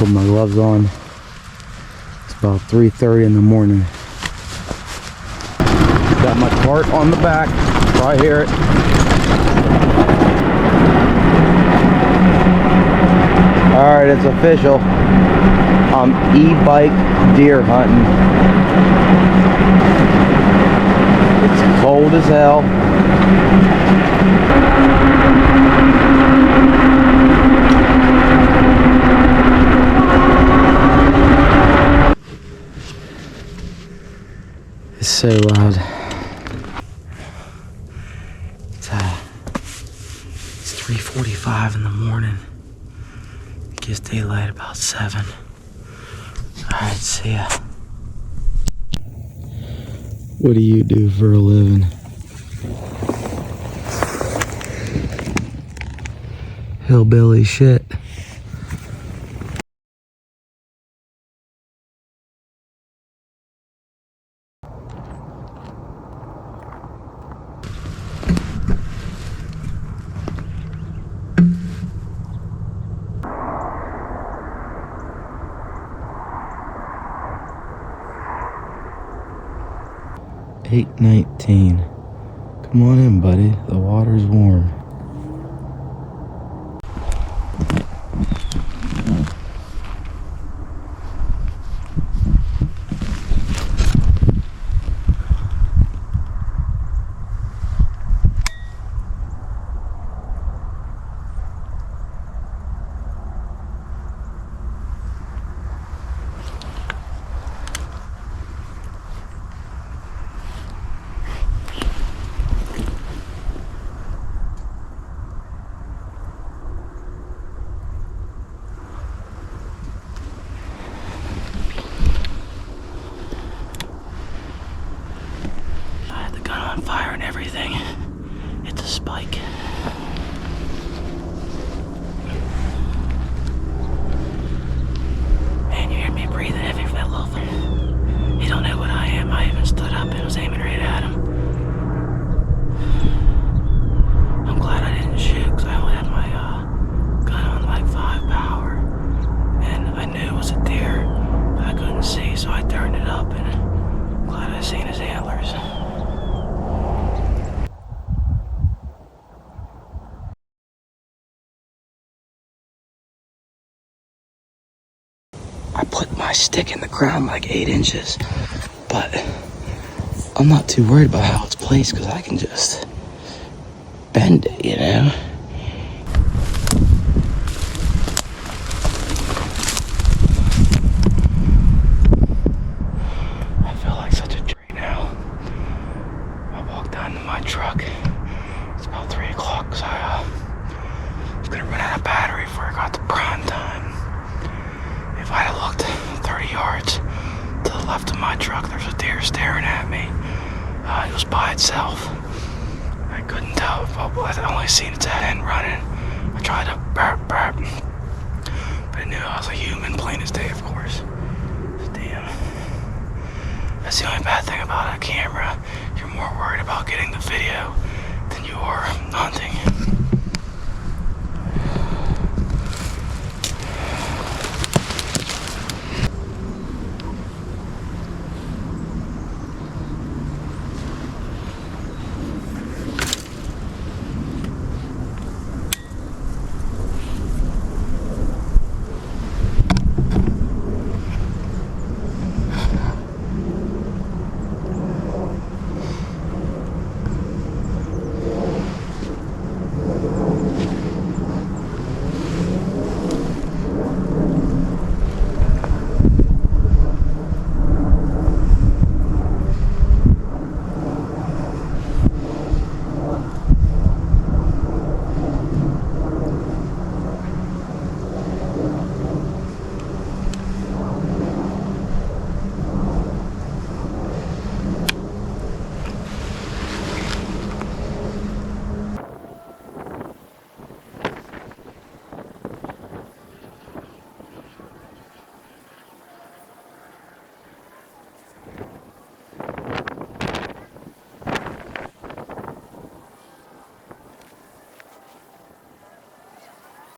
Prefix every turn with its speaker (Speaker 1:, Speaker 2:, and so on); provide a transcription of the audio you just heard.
Speaker 1: Put my gloves on. It's about 3:30 in the morning. Got my cart on the back. Probably hear it. Alright, it's official. I'm e-bike deer hunting. It's cold as hell. It's so loud. It's 3:45 in the morning. It gets daylight about 7. Alright, see ya. What do you do for a living? Hillbilly shit. $8.19. Come on in, buddy. The water's warm. On fire and everything. It's a spike. Man, you hear me breathing heavy for that little thing. He don't know what I am. I even stood up and was aiming right at him. I'm glad I didn't shoot because I only had my gun on like 5 power. And I knew it was a deer, but I couldn't see, so I turned it up and I'm glad I seen his antlers. I put my stick in the ground like 8 inches, but I'm not too worried about how it's placed because I can just bend it, you know? I feel like such a tree now. I walked down to my truck. It's about 3 o'clock because I was gonna run out of battery before I got to prime time. If I'd have looked 30 yards to the left of my truck, there's a deer staring at me. It was by itself. I couldn't tell. I only seen its head end running. I tried to burp, but I knew I was a human, plain as day, of course. Damn. That's the only bad thing about a camera. You're more worried about getting the video